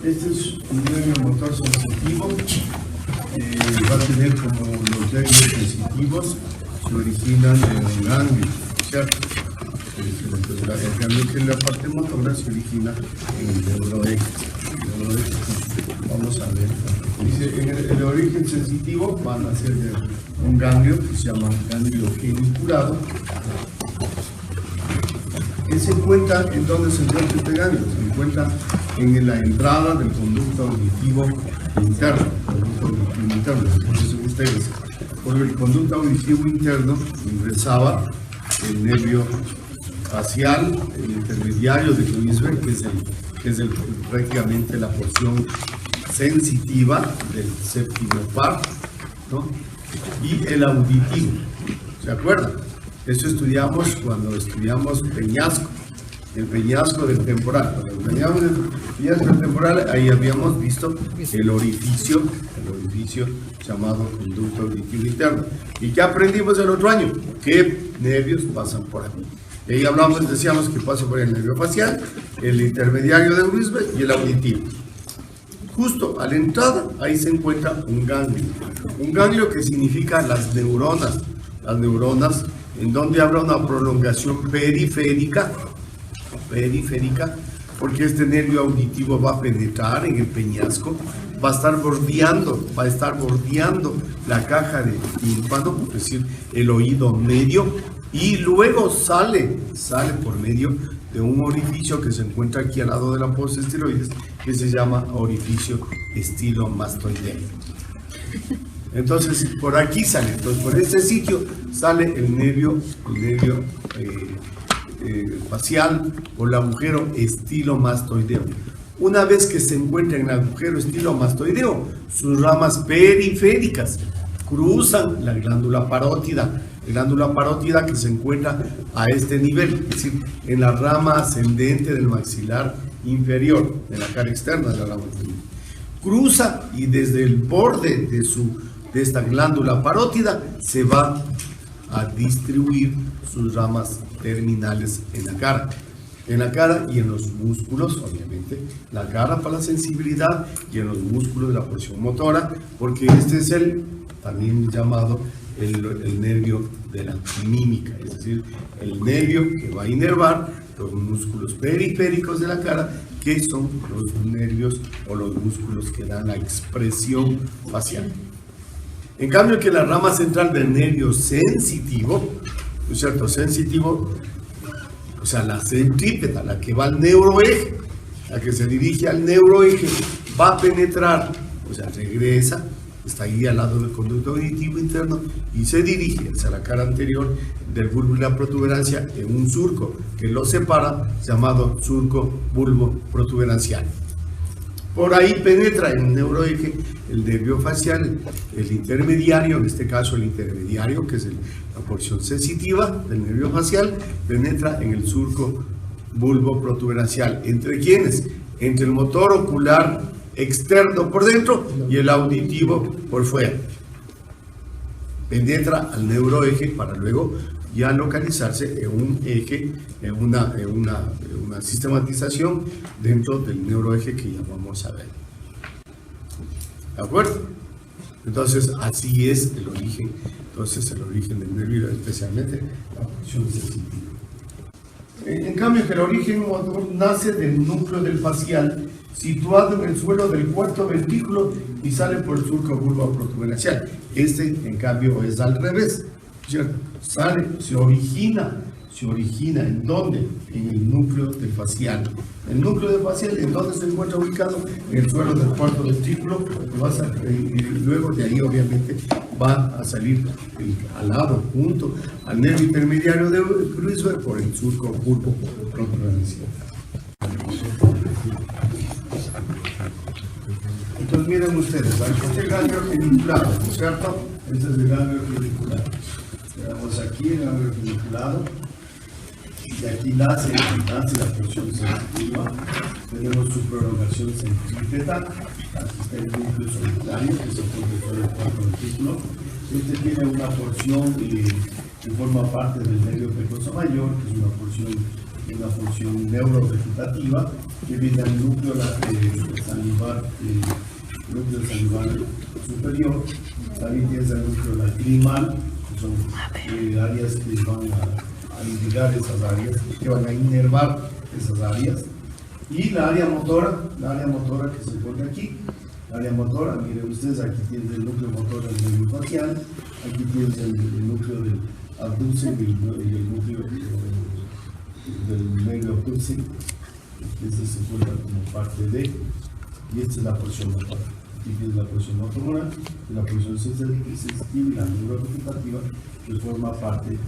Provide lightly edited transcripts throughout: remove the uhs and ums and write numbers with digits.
Este es un nervio motor sensitivo. Va a tener como los nervios sensitivos se originan en un ganglio, ¿cierto? Entonces, el ganglio que es la parte motora se origina en el neuroeje. Vamos a ver. Dice, en el origen sensitivo van a ser de un ganglio que se llama ganglio geniculado. ¿Qué se encuentra? ¿En dónde se encuentra este ganglio? Se encuentra en la entrada del conducto auditivo interno. Entonces ustedes, por el conducto auditivo interno ingresaba el nervio facial, el intermediario de Gruisberg, que es prácticamente la porción sensitiva del séptimo par, ¿no? Y el auditivo, ¿se acuerdan? Eso estudiamos cuando estudiamos peñasco, el peñasco del temporal. Cuando estudiamos el peñasco del temporal, ahí habíamos visto el orificio llamado conducto auditivo interno. ¿Y qué aprendimos el otro año? ¿Qué nervios pasan por aquí? Y ahí hablamos, decíamos que pasa por el nervio facial, el intermediario de Gruisberg y el auditivo. Justo a la entrada, ahí se encuentra un ganglio que significa las neuronas, en donde habrá una prolongación periférica, porque este nervio auditivo va a penetrar en el peñasco, va a estar bordeando la caja de tímpano, es decir, el oído medio, y luego sale por medio de un orificio que se encuentra aquí al lado de la fosa estiloides, que se llama orificio estilomastoideo. Entonces, por aquí sale, entonces por este sitio sale el nervio facial o el agujero estilomastoideo. Una vez que se encuentra en el agujero estilomastoideo, sus ramas periféricas cruzan la glándula parótida que se encuentra a este nivel, es decir, en la rama ascendente del maxilar inferior, de la cara externa de la rama inferior. Cruza y desde el borde de esta glándula parótida se va a distribuir sus ramas terminales en la cara y en los músculos, obviamente, la cara para la sensibilidad y en los músculos de la porción motora, porque este es el también llamado el nervio de la mímica, es decir, el nervio que va a inervar los músculos periféricos de la cara, que son los nervios o los músculos que dan la expresión facial. En cambio, que la rama central del nervio sensitivo, ¿no es cierto? Sensitivo, o sea, la centrípeta, la que va al neuroeje, la que se dirige al neuroeje, va a penetrar, o sea, regresa, está ahí al lado del conducto auditivo interno y se dirige hacia la cara anterior del bulbo y la protuberancia en un surco que lo separa, llamado surco bulbo-protuberancial. Por ahí penetra en el neuroeje el nervio facial, el intermediario, en este caso el intermediario, que es la porción sensitiva del nervio facial, penetra en el surco bulbo-protuberancial. ¿Entre quiénes? Entre el motor ocular externo por dentro y el auditivo por fuera. Penetra al neuroeje para luego ya localizarse en un eje, en una sistematización dentro del neuroeje que ya vamos a ver. ¿De acuerdo? Entonces, así es el origen. Entonces, el origen del nervio, especialmente la porción sensitiva. En cambio, que el origen motor nace del núcleo del facial, situado en el suelo del cuarto ventrículo y sale por el surco bulbo-protuberancial. Este, en cambio, es al revés, ¿cierto? Se origina ¿en dónde? En el núcleo del facial. El núcleo del facial, ¿en dónde se encuentra ubicado? En el suelo del cuarto ventrículo, y luego de ahí, obviamente, va a salir al lado, junto al nervio intermediario de Gruisberg por el surco bulbo-protuberancial. Entonces miren ustedes, aquí está el ganglio geniculado, ¿no es cierto? Este es el ganglio geniculado. Tenemos aquí el ganglio geniculado, y aquí nace la porción sensitiva. Tenemos su prolongación centrípeta. Aquí está el núcleo solitario, que se pone sobre el cuarto ventrículo. Este tiene una porción que forma parte del nervio pecoso mayor, que es una porción una función neurovegetativa que viene al núcleo salivar, núcleo salivar superior. También tienes el núcleo lacrimal, que son áreas que van a irrigar esas áreas, que van a inervar esas áreas. Y la área motora que se encuentra aquí. La área motora, miren ustedes, aquí tienes el núcleo motor del medio facial, aquí tienes el núcleo del abducen y el núcleo del medio abducen. Este se encuentra como parte de, y esta es la porción motora. Aquí tienes la porción motora, la porción sensitiva y la neurovegetativa que forma parte del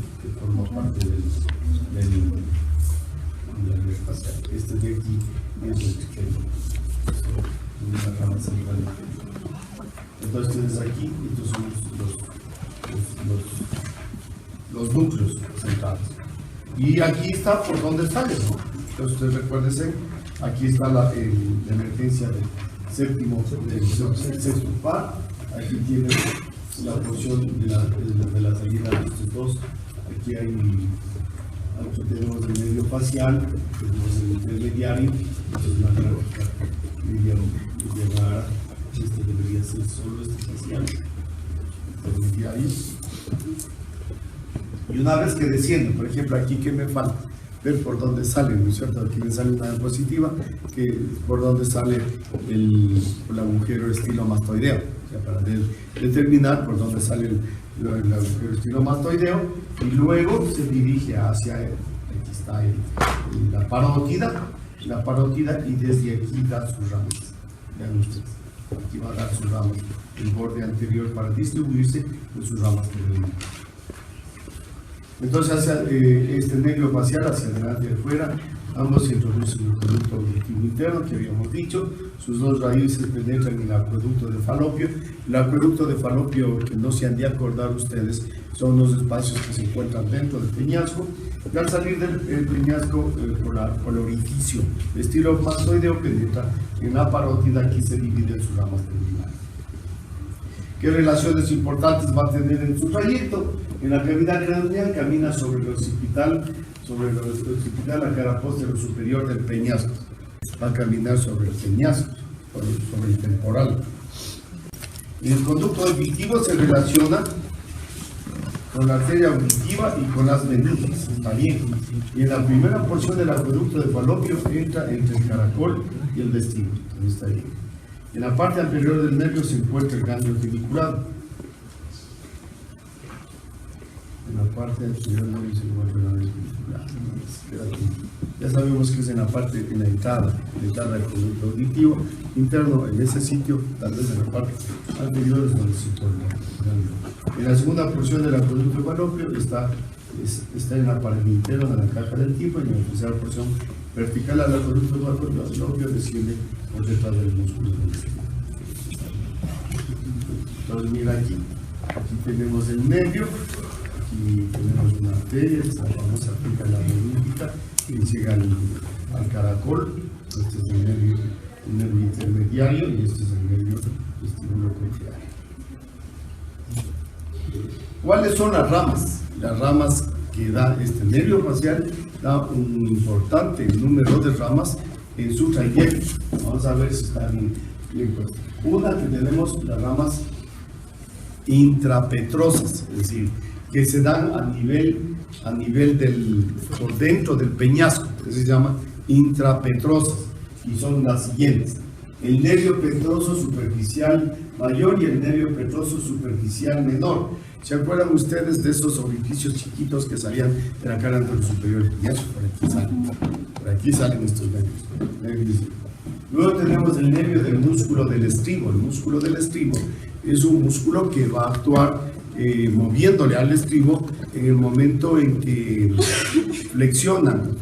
nervio facial. Este de aquí es el extremo. Una rama central. Entonces tienes aquí, estos son los núcleos centrales. Y aquí está por donde sale, ¿no? Entonces ustedes recuérdense, aquí está la emergencia del sexto par. Aquí tienes la porción de la salida de estos dos. Aquí tenemos el medio facial, tenemos el intermediario, esto es una gráfica media rara, este debería ser solo este facial, intermediario. Y una vez que desciendo, por ejemplo, aquí que me falta ver por dónde sale, ¿no es cierto? Aquí me sale una diapositiva, que por dónde sale el agujero estilomastoideo, o sea, para determinar por dónde sale el agujero estilomastoideo, y luego se dirige hacia aquí está la parótida, y desde aquí da sus ramas. Vean ustedes, aquí va a dar sus ramas, el borde anterior para distribuirse en sus ramas terminales. Entonces, hacia este nervio facial, hacia adelante y afuera, ambos introducen el conducto auditivo interno que habíamos dicho. Sus dos raíces penetran en el acueducto de Falopio. El acueducto de Falopio, que no se han de acordar ustedes, son los espacios que se encuentran dentro del peñasco. Y al salir del peñasco, por el orificio estilomastoideo, penetra en la parótida, aquí se divide en sus ramas terminales. ¿Qué relaciones importantes va a tener en su trayecto? En la cavidad craneal camina sobre el occipital, la cara posterior superior del peñasco. Va a caminar sobre el peñasco, sobre el temporal. Y el conducto auditivo se relaciona con la arteria auditiva y con las meninges, está bien. Y en la primera porción del acueducto de Falopio entra entre el caracol y el vestíbulo, está bien. En la parte anterior del nervio se encuentra el ganglio geniculado. En la parte anterior del nervio se encuentra el ganglio geniculado. Ya sabemos que es en la entrada del conducto auditivo interno, en ese sitio, tal vez en la parte anterior es donde se encuentra el ganglio. En la segunda porción del acueducto de Falopio está en la pared interna de la caja del tímpano, y en la tercera porción vertical al acueducto de Falopio desciende por detrás del músculo del estómago. Entonces mira aquí tenemos el nervio, aquí tenemos una arteria, esta famosa arteria la meningica, que llega al caracol. Este es el nervio intermediario y este es el nervio vestibulocochlear. ¿Cuáles son las ramas? Las ramas que da este nervio facial da un importante número de ramas en su trayecto. Vamos a ver si está bien puesto. Una, que tenemos las ramas intrapetrosas, es decir, que se dan a nivel por dentro del peñasco, que se llama intrapetrosas, y son las siguientes: el nervio petroso superficial mayor y el nervio petroso superficial menor. ¿Se acuerdan ustedes de esos orificios chiquitos que salían de la cara anterior superior del peñasco? Por aquí salen estos nervios. Luego tenemos el nervio del músculo del estribo. El músculo del estribo es un músculo que va a actuar moviéndole al estribo en el momento en que flexionan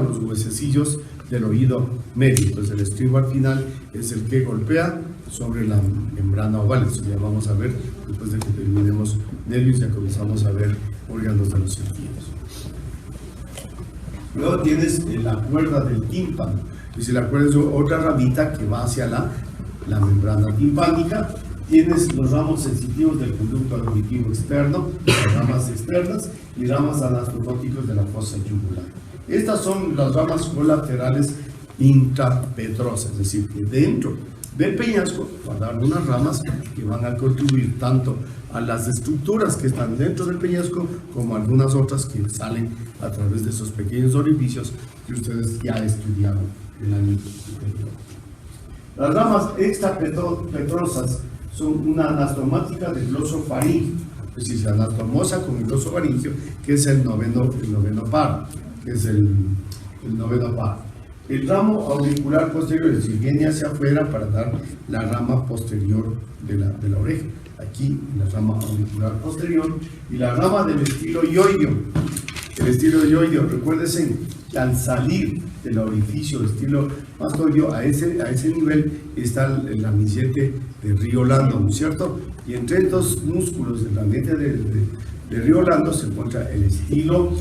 los huesecillos del oído medio. Entonces el estribo al final es el que golpea sobre la membrana oval. Eso ya vamos a ver después de que terminemos nervios, ya comenzamos a ver órganos de los sentidos. Luego tienes la cuerda del tímpano. Y si la cuerda es otra ramita que va hacia la membrana timpánica. Tienes los ramos sensitivos del conducto auditivo externo, las ramas externas, y ramas anastomóticos de la fosa yugular. Estas son las ramas colaterales intrapetrosas, es decir, que dentro del peñasco va a dar unas ramas que van a contribuir tanto a las estructuras que están dentro del peñasco como algunas otras que salen a través de esos pequeños orificios que ustedes ya estudiaron en el año anterior. Las ramas extrapetrosas son una anastomática del gloso faríngeo, es decir, se anastomosa con el gloso faríngeo, que es el noveno par, que es el noveno par. El ramo auricular posterior, es decir, viene hacia afuera para dar la rama posterior de la oreja. Aquí la rama auricular posterior y la rama del estilo yoideo. El estilo yoideo, recuérdense que al salir del orificio estilo mastoideo, a ese nivel está el ramillete de río Lando, ¿no es cierto? Y entre estos músculos del ramillete de río Lando se encuentra el estilo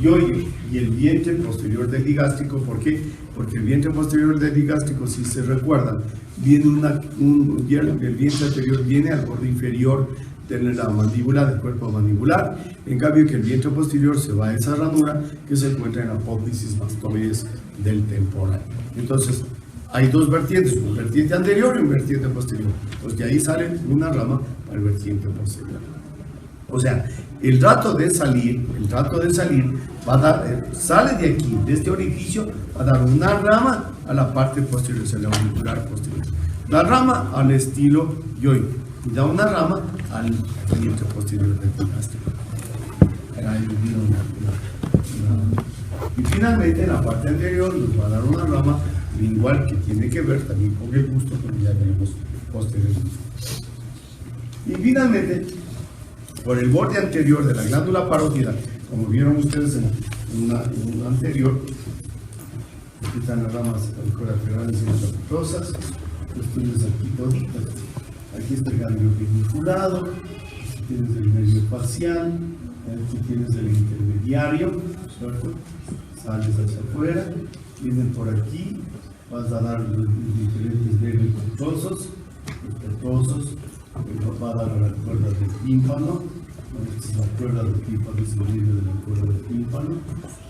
yoideo y el vientre posterior del digástrico. ¿Por qué? Porque el vientre posterior del digástrico, si se recuerdan, viene el vientre anterior viene al borde inferior de la mandíbula, del cuerpo mandibular, en cambio que el vientre posterior se va a esa ranura que se encuentra en la apófisis mastoides del temporal. Entonces, hay dos vertientes, un vertiente anterior y un vertiente posterior. Pues de ahí sale una rama al vertiente posterior. O sea, el rato de salir va a dar, sale de aquí, de este orificio, va a dar una rama a la parte posterior, o sea, la auricular posterior. La rama al estilo yoideo y da una rama al vientre posterior del digástrico. Y finalmente, en la parte anterior nos va a dar una rama lingual que tiene que ver también con el gusto, como ya veremos posteriormente. Y finalmente, por el borde anterior de la glándula parótida, como vieron ustedes en una anterior, aquí están las ramas colaterales intrapetrosas, los tienes aquí toditas. Aquí está el ganglio peniculado, aquí tienes el nervio facial, aquí tienes el intermediario, ¿cierto? Sales hacia afuera, vienen por aquí, vas a dar los diferentes nervios petrosos, va a dar a la cuerda del tímpano. Esta es la cuerda del tímpano, es el medio de la cuerda del tímpano,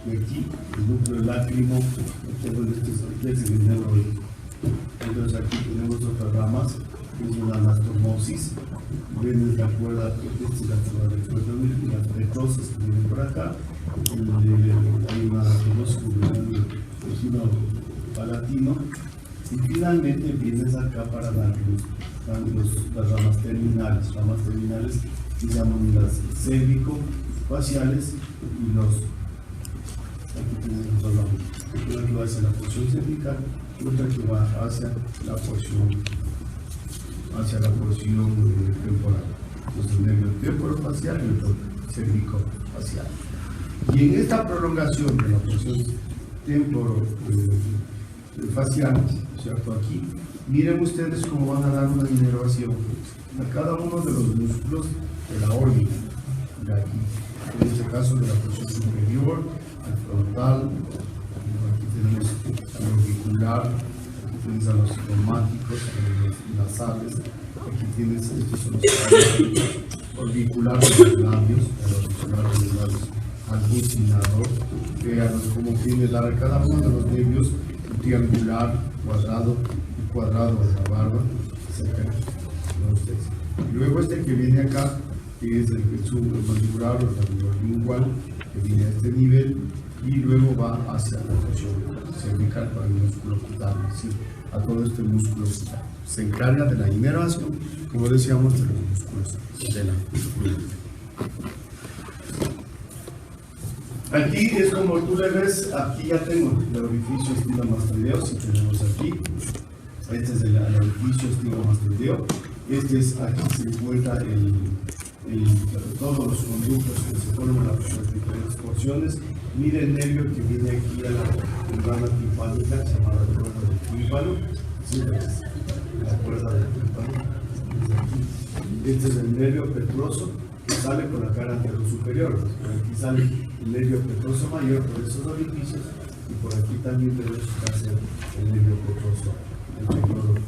y aquí el núcleo lágrimo, este es el nervio. Entonces aquí tenemos otras ramas, que es una anastomosis, viene la cuerda, esta es la cuerda y las petrosas que vienen por acá, hay una anastomosis con el palatino, y finalmente vienes acá para dar las ramas terminales que se llaman las cérvico-faciales y los, aquí tenemos dos ramas, una que va hacia la porción cervical, otra que va hacia la porción temporal. Entonces el nervio temporofacial y el otro cervicofacial. Y en esta prolongación de la porción temporofacial, ¿cierto? Aquí, miren ustedes cómo van a dar una inervación a cada uno de los músculos de la órbita, de aquí, en este caso de la porción superior, al frontal, aquí tenemos al orbicular, aquí tienes a los somáticos, a los nasales, aquí tienes, estos son los orbiculares de los labios, al bucinador, véanos cómo tiene dar a cada uno de los nervios un triangular, cuadrado y cuadrado de la barba, cerca de ustedes. Y luego este que viene acá, que es el submandibular o el lingual, que viene a este nivel y luego va hacia la porción cervical para el músculo cutáneo, es decir, a todo este músculo cutáneo. Se encarga de la inervación, como decíamos, de los músculos de la musculatura. Aquí es como tú le ves, aquí ya tengo el orificio estilomastoideo, si tenemos aquí, este es el orificio estilomastoideo, este es, aquí se encuentra todos los conductos que se forman las diferentes porciones. Mire el nervio que viene aquí a la membrana timpánica, llamada cuerda del tímpano, ¿sí? La cuerda del tímpano. Este es el nervio petroso que sale por la cara anterior superior. Aquí sale el nervio petroso mayor por esos orificios y por aquí también debe buscarse el nervio petroso inferior.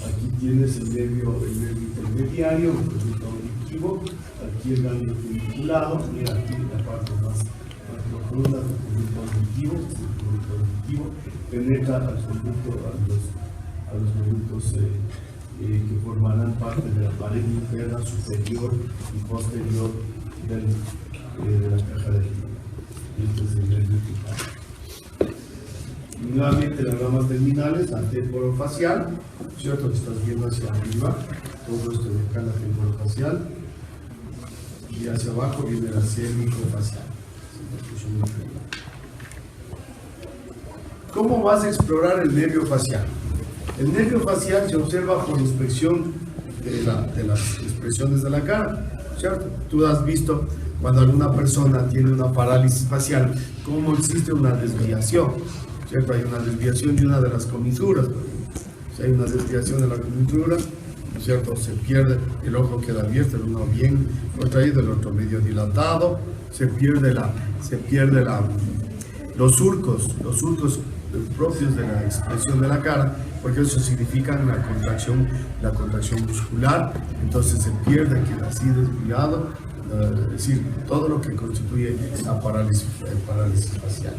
Aquí tienes el nervio intermediario, el conducto auditivo, aquí el ganglio peniculado, mira aquí la parte más columna del conducto auditivo, penetra al conducto, a los conductos que formarán parte de la pared interna, superior y posterior de la caja del tímpano. Este es el nervio timpánico. Nuevamente las ramas terminales, la temporofacial, ¿cierto? Que estás viendo hacia arriba, todo esto de acá, la temporofacial, y hacia abajo viene la cérvico-facial. ¿Cómo vas a explorar el nervio facial? El nervio facial se observa por inspección de las expresiones de la cara, ¿cierto? Tú has visto cuando alguna persona tiene una parálisis facial, cómo existe una desviación, ¿cierto? Hay una desviación de una de las comisuras. Si hay una desviación de la comisura, ¿cierto? Se pierde, el ojo queda abierto, el uno bien contraído, el otro medio dilatado, se pierde los surcos propios de la expresión de la cara, porque eso significa la contracción muscular, entonces se pierde, queda así desviado, es decir, todo lo que constituye la parálisis facial.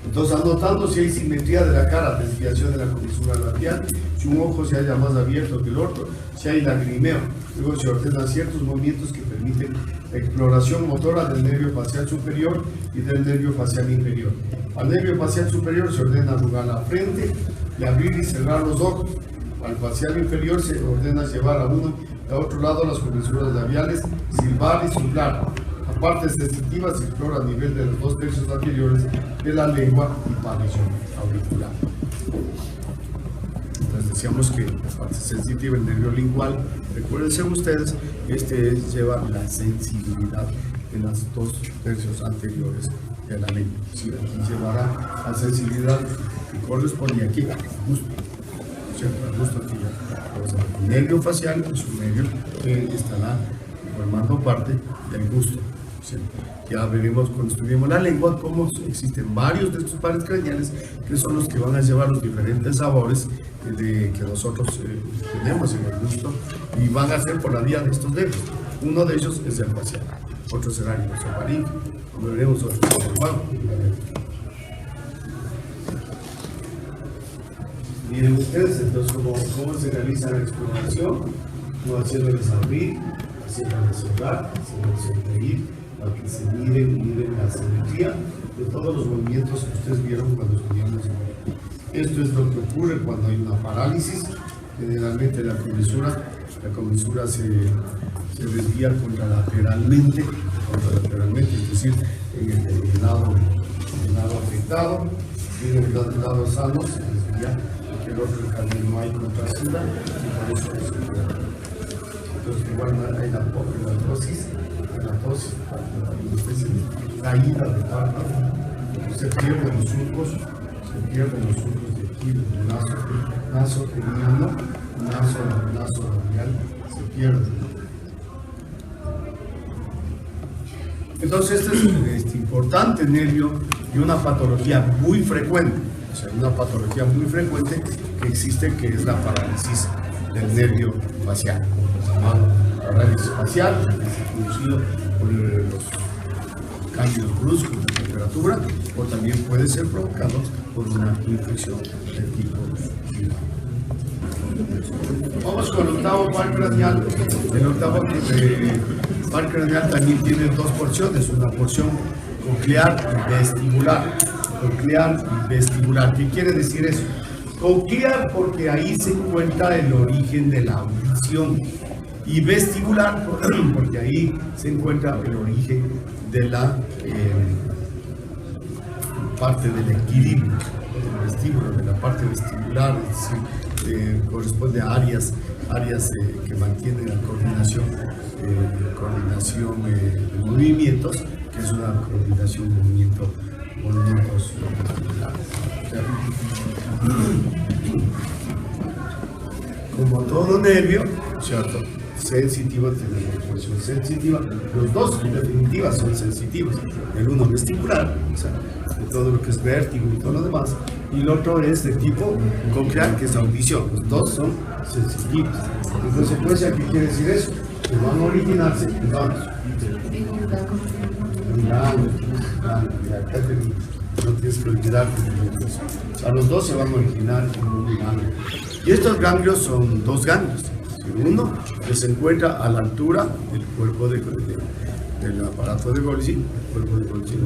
Entonces, anotando si hay simetría de la cara, desviación de la comisura labial, si un ojo se halla más abierto que el otro, si hay lagrimeo. Luego se ordenan ciertos movimientos que permiten la exploración motora del nervio facial superior y del nervio facial inferior. Al nervio facial superior se ordena arrugar la frente y abrir y cerrar los ojos. Al facial inferior se ordena llevar a uno y a otro lado las comisuras labiales, silbar y soplar. Partes sensitivas se explora a nivel de los 2 tercios anteriores de la lengua y pabellón auricular. Entonces decíamos que la parte sensitiva, el nervio lingual, recuérdense ustedes, lleva la sensibilidad en los 2 tercios anteriores de la lengua. Sí, aquí llevará la sensibilidad que corresponde aquí al gusto. ¿Cierto? El gusto aquí ya. El nervio facial es un nervio que estará formando parte del gusto. Ya veremos cuando estudiemos la lengua cómo existen varios de estos pares craneales que son los que van a llevar los diferentes sabores que nosotros tenemos en el gusto y van a ser por la vía de estos dedos. Uno de ellos es el facial, otro será el nasofaríngeo, como veremos hoy. Miren ustedes entonces cómo se realiza la exploración, no haciéndoles abrir, haciéndoles cerrar, haciéndoles reír, para que se miren la simetría de todos los movimientos que ustedes vieron cuando estudiamos. Esto es lo que ocurre cuando hay una parálisis. Generalmente la comisura se desvía contralateralmente, es decir, en el lado afectado, y en el lado sano se desvía, porque el otro cambio no hay contractura y por eso se desvía. Entonces, igual hay la tosis, una especie de caída de párpado, se pierden los surcos de aquí, del naso craniano, naso labial, se pierden. Entonces este es un importante nervio y una patología muy frecuente, que existe, que es la parálisis del nervio facial. Parálisis facial, que es producido por los cambios bruscos de temperatura, o también puede ser provocado por una infección de tipo viral. Vamos con el octavo par craneal. El octavo par craneal también tiene 2 porciones, una porción coclear y vestibular. ¿Qué quiere decir eso? Coclear porque ahí se encuentra el origen de la audición, y vestibular porque ahí se encuentra el origen de la parte del equilibrio del vestíbulo, de la parte vestibular, es decir, corresponde a áreas que mantienen la coordinación de movimientos, que es una coordinación de movimientos vesticulares. Como todo nervio, ¿cierto?, sensitivo tiene una función sensitiva. Los dos, en definitiva, son sensitivos. El uno vestibular, o sea, de todo lo que es vértigo y todo lo demás, y el otro es de tipo coclear, que es audición. Los dos son sensitivos. En consecuencia, ¿qué quiere decir eso? Que van a originarse, No tienes que olvidar. O sea, los dos se van a originar en un ganglio. Y estos ganglios son dos ganglios. Uno que se encuentra a la altura del cuerpo del aparato de Golgi. El cuerpo de Golgi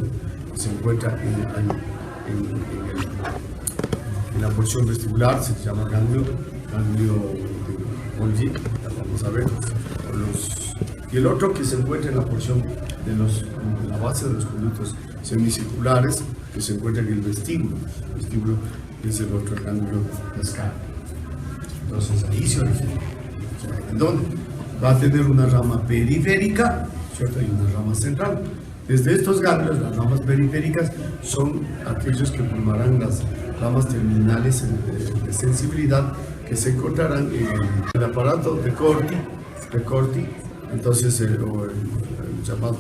se encuentra en la porción vestibular, se llama ganglio de Golgi. Vamos a ver. Y el otro que se encuentra en la porción de la base de los conductos semicirculares, que se encuentra en el vestíbulo. El vestíbulo es el otro ganglio escal. Entonces ahí se origina. ¿En dónde? Va a tener una rama periférica, ¿cierto? Y una rama central. Desde estos ganglios, las ramas periféricas son aquellos que formarán las ramas terminales de sensibilidad que se encontrarán en el aparato de Corti. Entonces, el llamado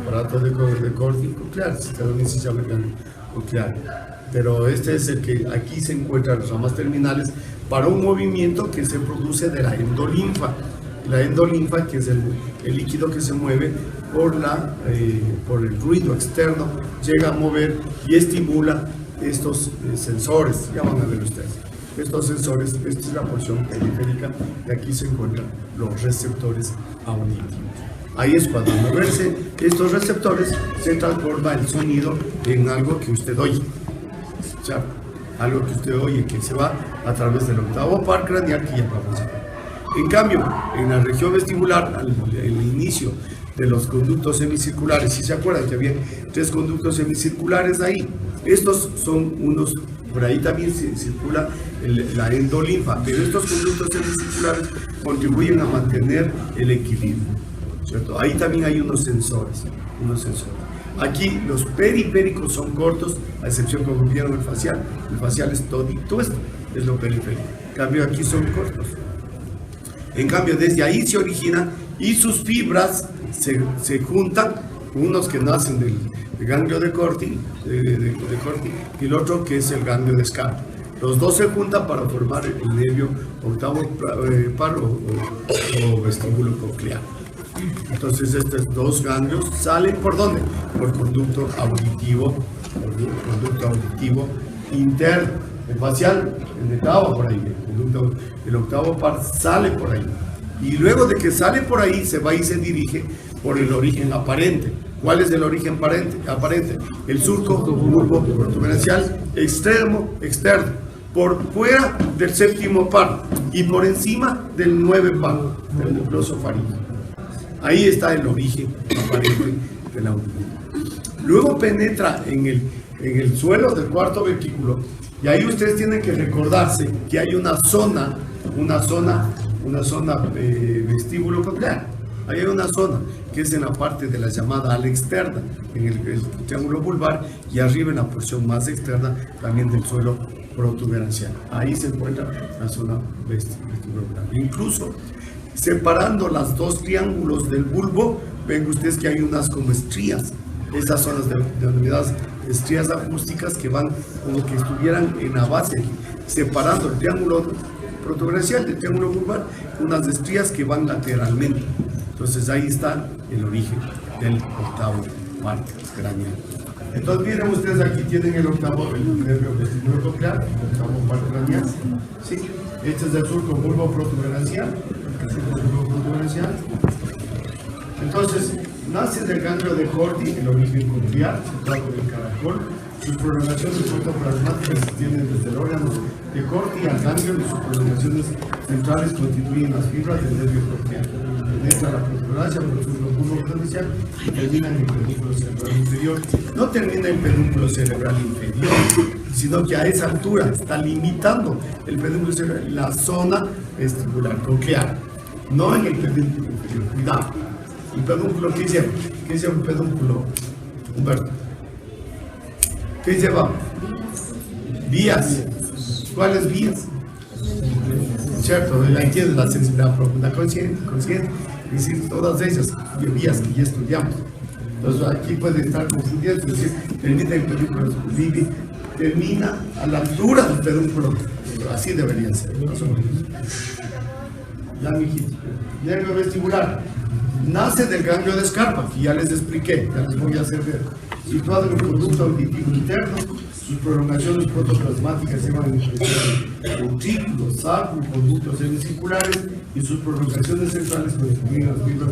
aparato de Corti coclear, también se llama coclear. Pero este es el que aquí se encuentran las ramas terminales para un movimiento que se produce de la endolinfa. La endolinfa, que es el líquido que se mueve por el ruido externo, llega a mover y estimula estos sensores. Ya van a ver ustedes. Estos sensores, esta es la porción periférica, y aquí se encuentran los receptores auditivos. Ahí es cuando al moverse estos receptores se transforma el sonido en algo que usted oye. O sea, algo que usted oye que se va a través del octavo par craneal que ya vamos a ver. En cambio, en la región vestibular, el inicio de los conductos semicirculares, si se acuerdan que había 3 conductos semicirculares ahí, estos son unos, por ahí también se circula la endolinfa, pero estos conductos semicirculares contribuyen a mantener el equilibrio, ¿cierto? Ahí también hay unos sensores. Aquí los periféricos son cortos, a excepción como vieron el facial es todito esto, es lo periférico. En cambio aquí son cortos. En cambio desde ahí se origina y sus fibras se juntan, unos que nacen del ganglio de Corti, y el otro que es el ganglio de Scarpa. Los dos se juntan para formar el nervio octavo par o vestíbulo coclear. Entonces estos dos ganglios salen ¿por dónde? Por conducto auditivo interno. El facial estaba por ahí, el octavo par sale por ahí. Y luego de que sale por ahí, se va y se dirige por el origen aparente. ¿Cuál es el origen aparente? El surco bulbo protuberancial externo, por fuera del séptimo par y por encima del 9 par, del nucleoso faríngeo. Ahí está el origen aparente de la auditivo. Luego penetra en el suelo del cuarto ventrículo, y ahí ustedes tienen que recordarse que hay una zona vestíbulo coclear. Ahí hay una zona que es en la parte de la llamada ala externa, en el triángulo vulvar, y arriba en la porción más externa también del suelo protuberancial. Ahí se encuentra la zona vestibular. Incluso separando las dos triángulos del bulbo, ven ustedes que hay unas como estrías. Estas son las denominadas estrías acústicas que van como que estuvieran en la base aquí, separando el triángulo protuberancial del triángulo vulvar, unas estrías que van lateralmente. Entonces ahí está el origen del octavo par craneal. Entonces miren ustedes, aquí tienen el nervio vestibular coclear, el octavo par craneal. ¿Sí? Este es el surco bulbo protuberancial. Entonces nace del ganglio de Corti, el origen coclear, situado en el caracol. Sus prolongaciones protoplasmáticas se extienden desde el órgano de Corti al ganglio, y sus prolongaciones centrales constituyen las fibras del nervio coclear. Penetra la protuberancia por el surco bulbo protuberancial y termina en el pedúnculo cerebral inferior. No termina en el pedúnculo cerebral inferior, sino que a esa altura está limitando el pedúnculo cerebral, la zona vestibular coclear, no en el pedúnculo inferior. Cuidado. ¿El pedúnculo qué lleva? ¿Qué lleva el pedúnculo, Humberto? ¿Qué lleva? Vías. ¿Cuáles vías? ¿Cierto? Ahí tienes la sensibilidad profunda consciente, es decir, todas esas vías que ya estudiamos. Entonces aquí puede estar confundiendo, es decir, termina el pedúnculo, termina a la altura del pedúnculo, así debería ser, más o menos. Ya, mijito. Nervio vestibular. nace del ganglio de Scarpa, que ya les expliqué, ya les voy a hacer ver. Situado en el conducto auditivo interno, sus prolongaciones protoplasmáticas llevan expresión utrículos, sacro, conductos semicirculares y sus prolongaciones centrales constituyen las fibras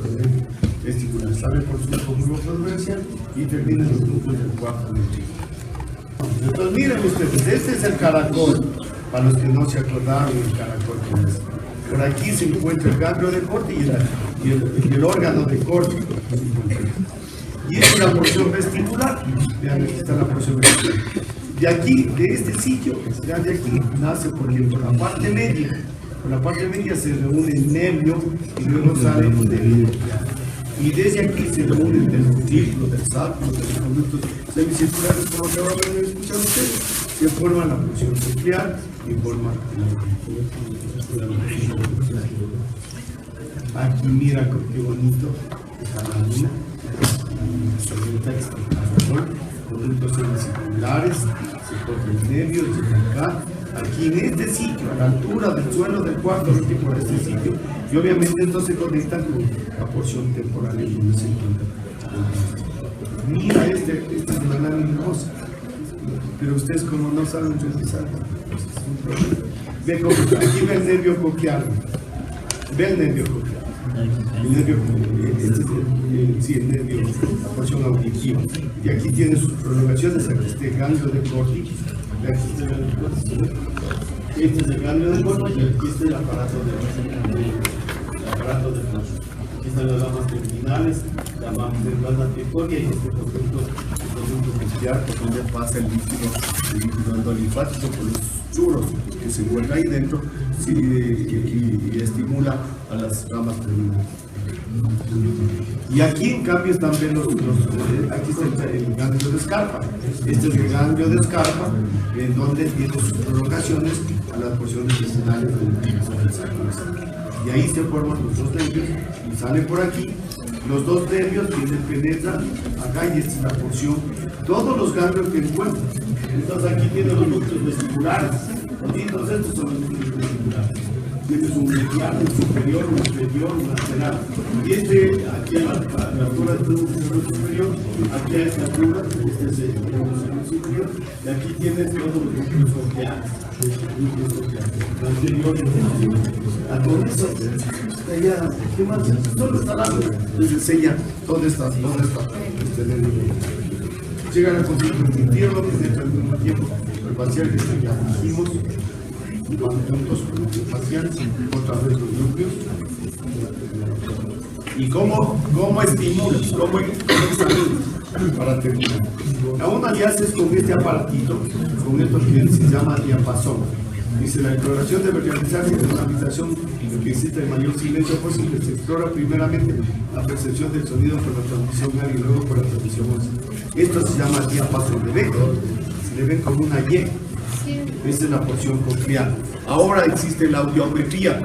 testiculares. Sale por su conglobofluencia y termina en los núcleos del cuarto ventrículo. Entonces miren ustedes, este es el caracol, para los que no se acordaron el caracol que es. Por aquí se encuentra el ganglio de corte y el órgano de corte. Y esta es la porción vestibular. Vean, aquí está la porción vestibular. De aquí, de este sitio, vean, de aquí nace, por ejemplo, la parte media. Con la parte media se reúne el nervio y luego sale el nervio. Y desde aquí se reúnen del utrículo, del sacro, de los conductos semicirculares, como acaban de escuchar ustedes, que forman la porción coclear y forman la. Aquí mira qué bonito esta lámina. Conductos semicirculares, se cortan los nervios, llega acá. Aquí en este sitio, a la altura del suelo del cuarto ventrículo de este sitio, y obviamente esto se conecta con la porción temporal en donde se encuentra. Mira, esta es una lámina hermosa, pero ustedes como no saben utilizar, pues es un problema. Ve cómo, aquí ve el nervio coclear, ve el nervio coclear. El nervio, el nervio, la porción auditiva. Y aquí tiene sus prolongaciones, aquí está el ganglio de corte. Este es el ganglio de corte y aquí está el aparato de flujo. Aquí están las ramas terminales, la membrana anticordia y este conducto muscular, por donde pasa el líquido endolinfático por los churros que se encuentra ahí dentro y estimula a las ramas terminales. Y aquí en cambio están viendo aquí está el ganglio de Scarpa. Este es el ganglio de Scarpa, en donde tiene sus prolongaciones a las porciones terminales del sacro. Y ahí se forman los dos nervios y salen por aquí. Los dos nervios penetran acá y esta es la porción, todos los ganglios que encuentran. Entonces aquí tienen los núcleos vesticulares. Entonces estos son los núcleos vesticulares. Tienes un medial, un superior, un inferior, un lateral. Y aquí a la altura del núcleo superior, aquí a esta altura, este es el núcleo superior, y aquí tienes todos los núcleos cocleares. Con eso, ya, ¿qué más? ¿Dónde está la lámina? Les enseña dónde está. Llega la constitución del infierno, que dentro del mismo tiempo, el facial que ya dijimos, van juntos con el facial, otra vez los núcleos. ¿Y cómo estimulas? ¿Cómo examinas? Para terminar. Aún así haces con este aparatito, con esto que se llama diapasón. Dice, la exploración debe realizarse en una habitación que exista el mayor silencio posible. Se explora primeramente la percepción del sonido por la transmisión aérea y luego por la transmisión ósea. Esto se llama diapasón. Se le ve como una Y. Esa es la porción coclear. Ahora existe la audiometría.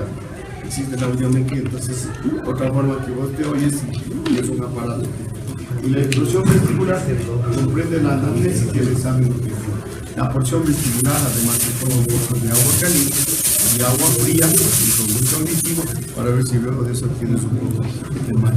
Entonces, otra forma que vos te oyes y es un aparato. Y la explosión vestibular comprende la anamnesis y el examen nutritivo. La porción vestibular, además, se toma un poco de agua caliente y agua fría y con mucho auditivo para ver si luego de eso tienes un poco de mal.